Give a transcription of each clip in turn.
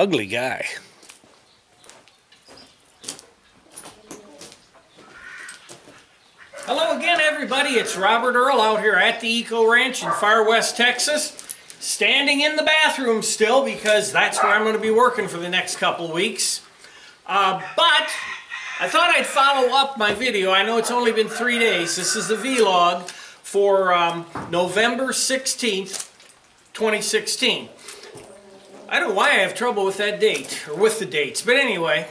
ugly guy. Hello again, everybody. It's Robert Earl out here at the Eco Ranch in Far West Texas. Standing in the bathroom still because that's where I'm going to be working for the next couple of weeks. But I thought I'd follow up my video. I know it's only been 3 days. This is the vlog for November 16th, 2016. I don't know why I have trouble with that date, or with the dates, but anyway,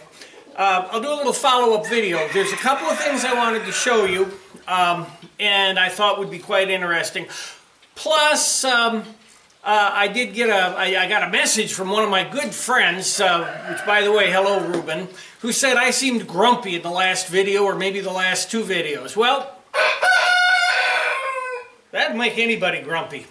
I'll do a little follow-up video. There's a couple of things I wanted to show you, and I thought would be quite interesting. Plus, I got a message from one of my good friends, which, by the way, hello Ruben, who said I seemed grumpy in the last video, or maybe the last 2 videos. Well, that'd make anybody grumpy.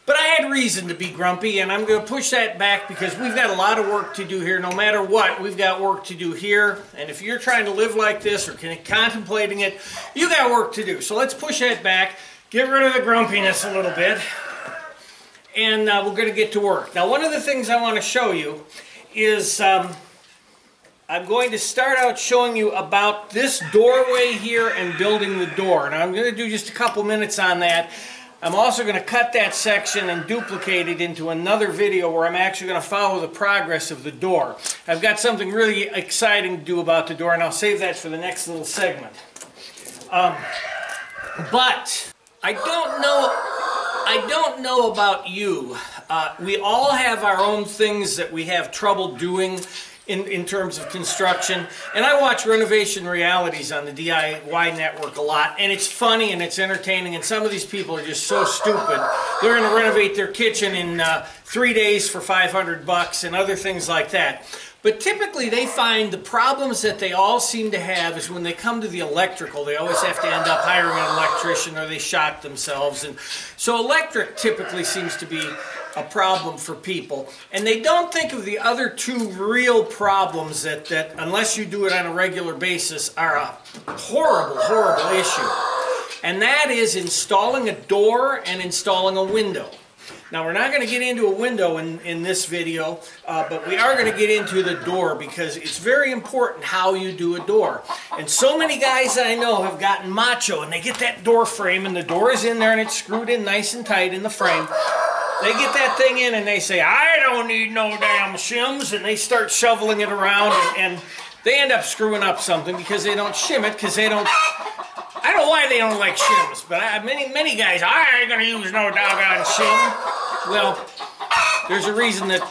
But I had reason to be grumpy, and I'm going to push that back because we've got a lot of work to do here. No matter what, we've got work to do here. And if you're trying to live like this or contemplating it, you got work to do. So let's push that back, get rid of the grumpiness a little bit, and we're going to get to work. Now, one of the things I want to show you is I'm going to start out showing you about this doorway here and building the door. Now, I'm going to do just a couple minutes on that. I'm also going to cut that section and duplicate it into another video where I'm actually going to follow the progress of the door. I've got something really exciting to do about the door, and I'll save that for the next little segment. But I don't know about you. We all have our own things that we have trouble doing in terms of construction, and I watch renovation realities on the DIY network a lot, and it's funny and it's entertaining, and some of these people are just so stupid. They're going to renovate their kitchen in 3 days for $500 and other things like that. But typically they find the problems that they all seem to have is when they come to the electrical, they always have to end up hiring an electrician or they shock themselves. And so electric typically seems to be a problem for people. And they don't think of the other 2 real problems that unless you do it on a regular basis, are a horrible, horrible issue. And that is installing a door and installing a window. Now, we're not going to get into a window in this video, but we are going to get into the door because it's very important how you do a door. And so many guys that I know have gotten macho, and they get that door frame, and the door is in there, and it's screwed in nice and tight in the frame. They get that thing in, and they say, I don't need no damn shims, and they start shoveling it around, and they end up screwing up something because they don't shim it, because they don't... I don't know why they don't like shims, but many guys, I ain't gonna use no doggone shim. Well, there's a reason that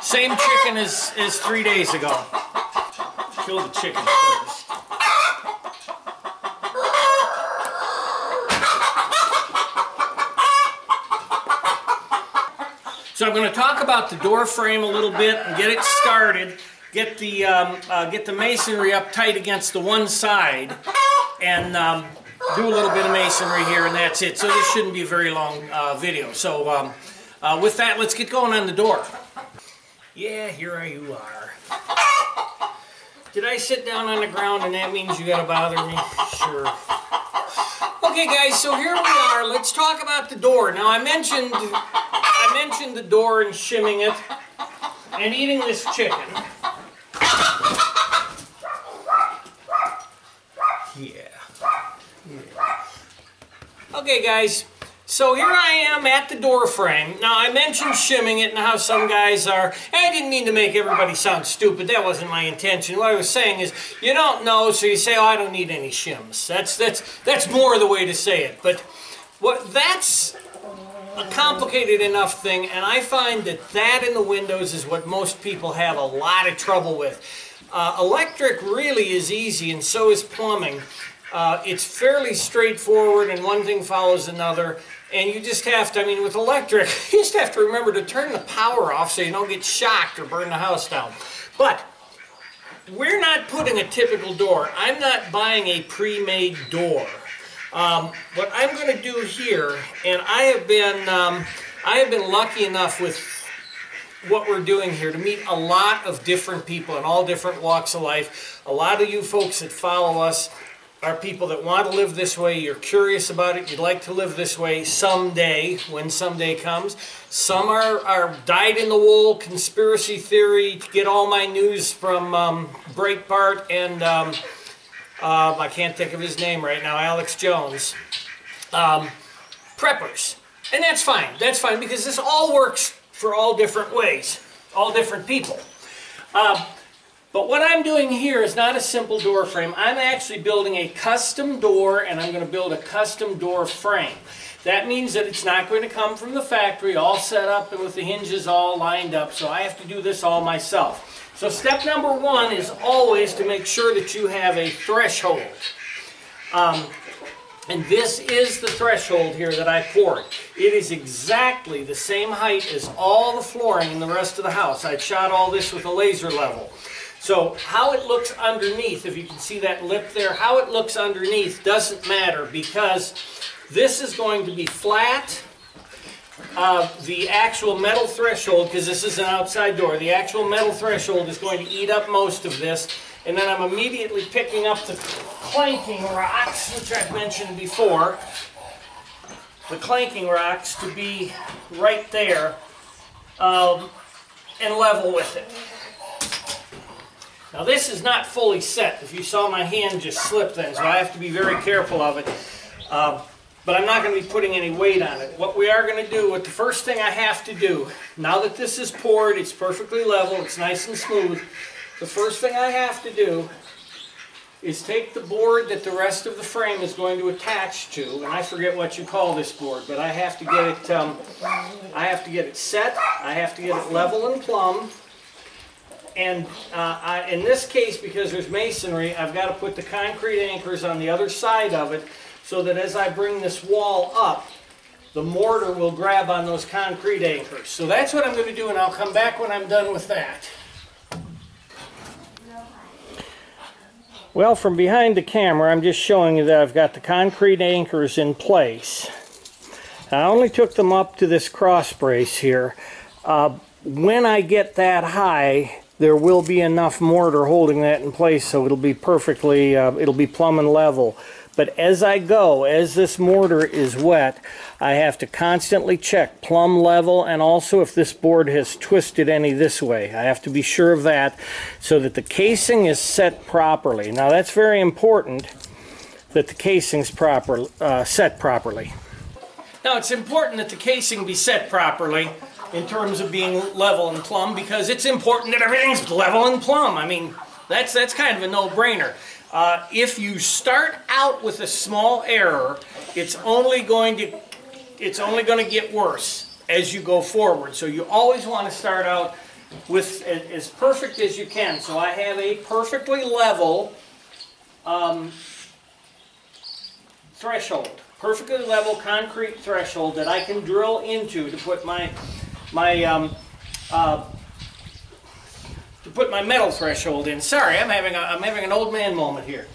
same chicken as 3 days ago. Kill the chicken first. So I'm going to talk about the door frame a little bit and get it started. Get the masonry up tight against the one side, and do a little bit of masonry here, and that's it. So this shouldn't be a very long video. So with that, let's get going on the door. Yeah, here you are. Did I sit down on the ground and that means you gotta bother me? Sure. Okay guys, so here we are. Let's talk about the door. Now I mentioned the door and shimming it and eating this chicken. Okay guys, so here I am at the door frame. Now I mentioned shimming it and how some guys are, I didn't mean to make everybody sound stupid, that wasn't my intention. What I was saying is, you don't know, so you say, oh, I don't need any shims. That's more the way to say it. But that's a complicated enough thing, and I find that in the windows is what most people have a lot of trouble with. Electric really is easy, and so is plumbing. It's fairly straightforward, and one thing follows another, and you just have to, I mean, with electric, you just have to remember to turn the power off so you don't get shocked or burn the house down. But we're not putting a typical door. I'm not buying a pre-made door. What I'm going to do here, and I have been lucky enough with what we're doing here to meet a lot of different people in all different walks of life. A lot of you folks that follow us are people that want to live this way. You're curious about it. You'd like to live this way someday, when someday comes. Some are dyed-in-the-wool conspiracy theory to get all my news from Breitbart and I can't think of his name right now, Alex Jones. Preppers. And that's fine. That's fine because this all works for all different ways, all different people. But what I'm doing here is not a simple door frame. I'm actually building a custom door, and I'm going to build a custom door frame. That means that it's not going to come from the factory all set up and with the hinges all lined up, so I have to do this all myself. So step number one is always to make sure that you have a threshold. And this is the threshold here that I poured. It is exactly the same height as all the flooring in the rest of the house. I shot all this with a laser level. So how it looks underneath, if you can see that lip there, how it looks underneath doesn't matter because this is going to be flat. The actual metal threshold, because this is an outside door, the actual metal threshold is going to eat up most of this. And then I'm immediately picking up the clanking rocks, which I've mentioned before. The clanking rocks to be right there and level with it. Now this is not fully set. If you saw my hand just slip then, so I have to be very careful of it. But I'm not going to be putting any weight on it. What we are going to do, the first thing I have to do, now that this is poured, it's perfectly level, it's nice and smooth, the first thing I have to do is take the board that the rest of the frame is going to attach to, and I forget what you call this board, but I have to get it, set, I have to get it level and plumb. And in this case, because there's masonry, I've got to put the concrete anchors on the other side of it so that as I bring this wall up, the mortar will grab on those concrete anchors. So that's what I'm going to do, and I'll come back when I'm done with that. Well, from behind the camera, I'm just showing you that I've got the concrete anchors in place. I only took them up to this cross brace here. When I get that high, there will be enough mortar holding that in place so it'll be perfectly, it'll be plumb and level. But as I go, as this mortar is wet, I have to constantly check plumb level, and also if this board has twisted any this way. I have to be sure of that so that the casing is set properly. Now that's very important that the casing's set properly. Now it's important that the casing be set properly in terms of being level and plumb, because it's important that everything's level and plumb. I mean, that's kind of a no-brainer. If you start out with a small error, it's only going to get worse as you go forward. So you always want to start out with as perfect as you can. So I have a perfectly level threshold, perfectly level concrete threshold that I can drill into to put my metal threshold in. Sorry, I'm having an old man moment here.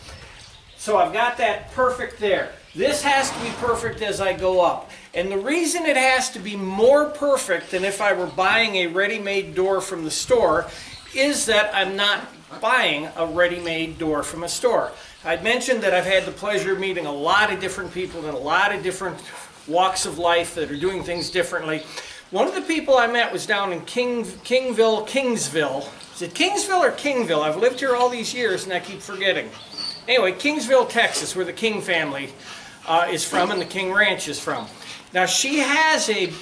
So I've got that perfect there. This has to be perfect as I go up. And the reason it has to be more perfect than if I were buying a ready-made door from the store is that I'm not buying a ready-made door from a store. I'd mentioned that I've had the pleasure of meeting a lot of different people in a lot of different walks of life that are doing things differently. One of the people I met was down in Kingsville. Is it Kingsville or Kingville? I've lived here all these years and I keep forgetting. Anyway, Kingsville, Texas, where the King family is from and the King Ranch is from. Now she has a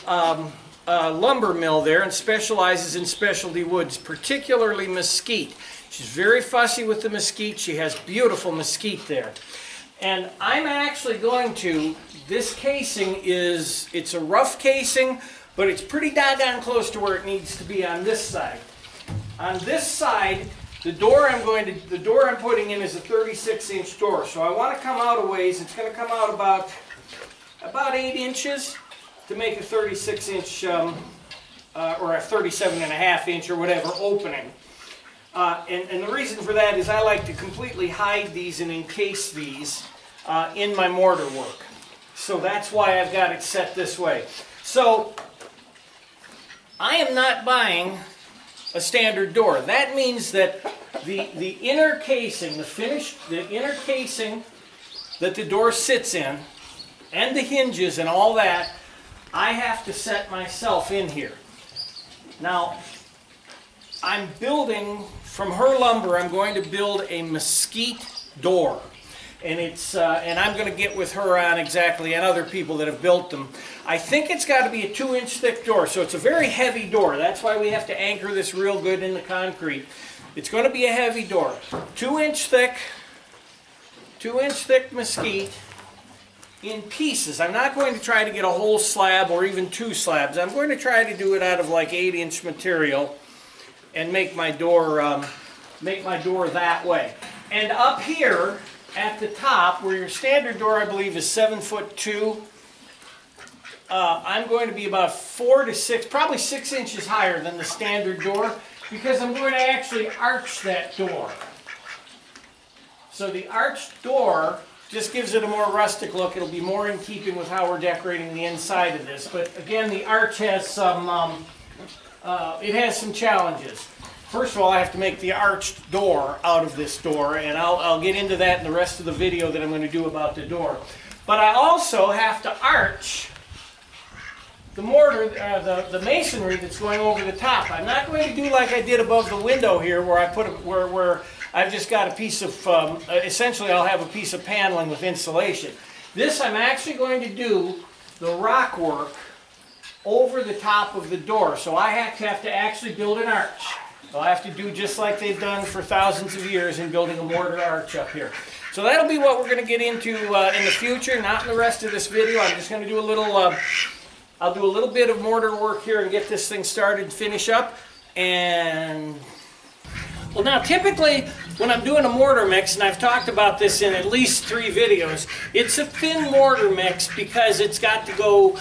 lumber mill there and specializes in specialty woods, particularly mesquite. She's very fussy with the mesquite. She has beautiful mesquite there. And I'm actually going to, this casing it's a rough casing, but it's pretty doggone close to where it needs to be on this side. On this side, the door I'm putting in is a 36-inch door. So I want to come out a ways. It's going to come out about 8 inches to make a 36-inch or a 37.5-inch or whatever opening. And the reason for that is I like to completely hide these and encase these in my mortar work. So that's why I've got it set this way. So I am not buying a standard door. That means that the inner casing, the inner casing that the door sits in, and the hinges and all that, I have to set myself in here. Now, I'm building, from her lumber, I'm going to build a mesquite door. And and I'm going to get with her on exactly, and other people that have built them. I think it's got to be a 2-inch thick door, so it's a very heavy door. That's why we have to anchor this real good in the concrete. It's going to be a heavy door. 2-inch thick mesquite in pieces. I'm not going to try to get a whole slab or even 2 slabs. I'm going to try to do it out of like 8-inch material and make my door that way. And up here at the top, where your standard door, I believe, is 7'2", I'm going to be about 4 to 6, probably 6 inches higher than the standard door, because I'm going to actually arch that door. So the arched door just gives it a more rustic look. It'll be more in keeping with how we're decorating the inside of this. But again, the arch has some, it has some challenges. First of all, I have to make the arched door out of this door, and I'll get into that in the rest of the video that I'm going to do about the door. But I also have to arch the mortar, the masonry that's going over the top. I'm not going to do like I did above the window here, where I put where I've just got a piece of, essentially I'll have a piece of paneling with insulation. This I'm actually going to do the rock work over the top of the door, so I have to actually build an arch. I'll have to do just like they've done for thousands of years in building a mortar arch up here. So that'll be what we're going to get into in the future, not in the rest of this video. I'm just going to do a little, I'll do a little bit of mortar work here and get this thing started and finish up. And, well, now typically when I'm doing a mortar mix, and I've talked about this in at least 3 videos, it's a thin mortar mix because it's got to go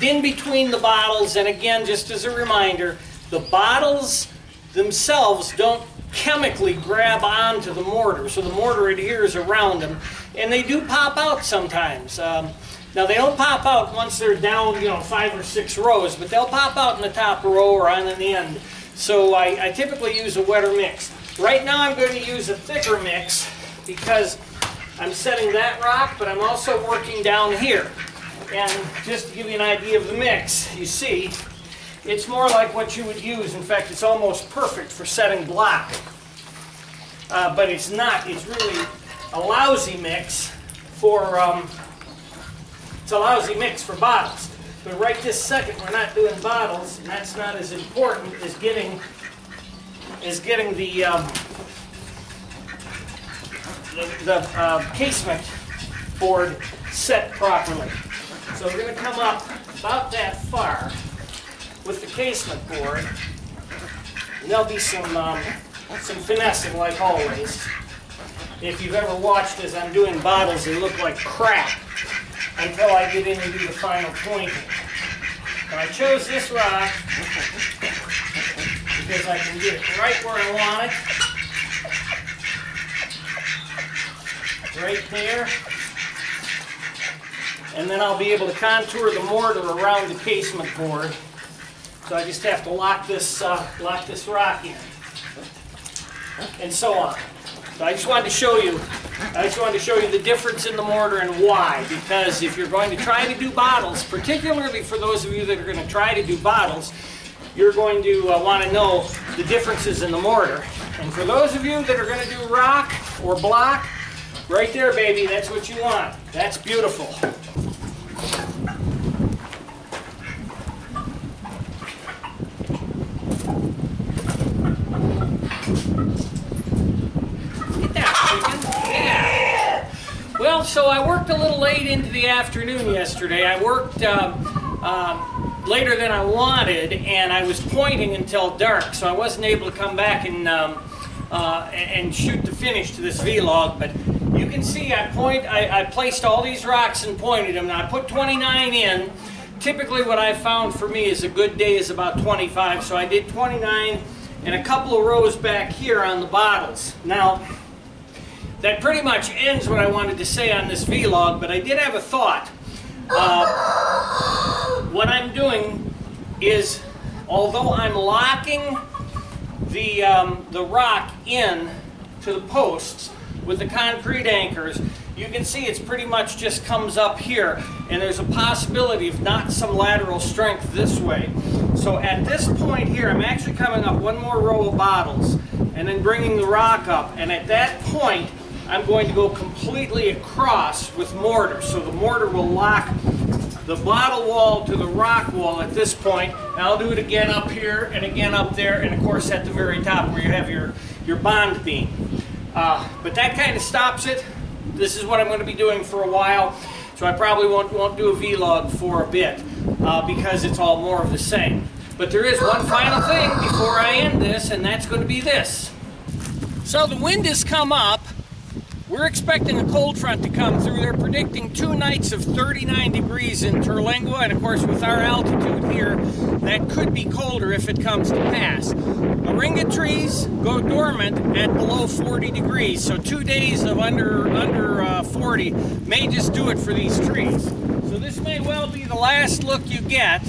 in between the bottles. And again, just as a reminder, the bottles themselves don't chemically grab onto the mortar, so the mortar adheres around them, and they do pop out sometimes. Now they don't pop out once they're down, 5 or 6 rows, but they'll pop out in the top row or on the end. So I typically use a wetter mix. Right now I'm going to use a thicker mix because I'm setting that rock, but I'm also working down here. And just to give you an idea of the mix, you see, it's more like what you would use. In fact, it's almost perfect for setting block. But it's not. It's really a lousy mix for bottles. But right this second, we're not doing bottles, and that's not as important as getting the casement board set properly. So we're going to come up about that far with the casement board, and there'll be some finessing like always. If you've ever watched as I'm doing bottles, they look like crap until I get in and do the final pointing. And I chose this rock because I can get it right where I want it, right there. And then I'll be able to contour the mortar around the casement board. So I just have to lock this rock in, and so on. So I just wanted to show you the difference in the mortar and why. Because if you're going to try to do bottles, particularly for those of you that are going to try to do bottles, you're going to want to know the differences in the mortar. And for those of you that are going to do rock or block, right there, baby, that's what you want. That's beautiful. Well, so I worked a little late into the afternoon yesterday. I worked later than I wanted, and I was pointing until dark, so I wasn't able to come back and shoot the finish to this vlog. But you can see I placed all these rocks and pointed them. Now I put 29 in. Typically what I've found for me is a good day is about 25, so I did 29 and a couple of rows back here on the bottles. Now, that pretty much ends what I wanted to say on this vlog, but I did have a thought. What I'm doing is, although I'm locking the rock in to the posts with the concrete anchors, you can see it's pretty much just comes up here, and there's a possibility of not some lateral strength this way. So at this point here, I'm actually coming up one more row of bottles and then bringing the rock up, and at that point I'm going to go completely across with mortar. So the mortar will lock the bottle wall to the rock wall at this point, and I'll do it again up here and again up there, and of course at the very top where you have your bond beam. But that kind of stops it. This is what I'm going to be doing for a while, so I probably won't do a vlog for a bit because it's all more of the same. But there is one final thing before I end this, and that's going to be this. So the wind has come up. We're expecting a cold front to come through. They're predicting 2 nights of 39 degrees in Terlingua, and of course with our altitude here, that could be colder if it comes to pass. Moringa trees go dormant at below 40 degrees, so 2 days of under 40 may just do it for these trees. So this may well be the last look you get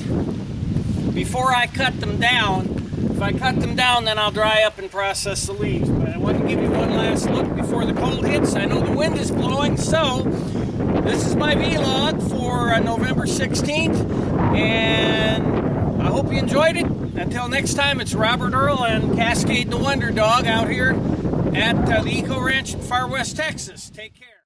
before I cut them down. If I cut them down, then I'll dry up and process the leaves. But I want to give you one last look before the cold hits. I know the wind is blowing, so this is my vlog for November 16th, and I hope you enjoyed it. Until next time, it's Robert Earl and Cascade the Wonder Dog out here at the Eco Ranch in Far West Texas. Take care.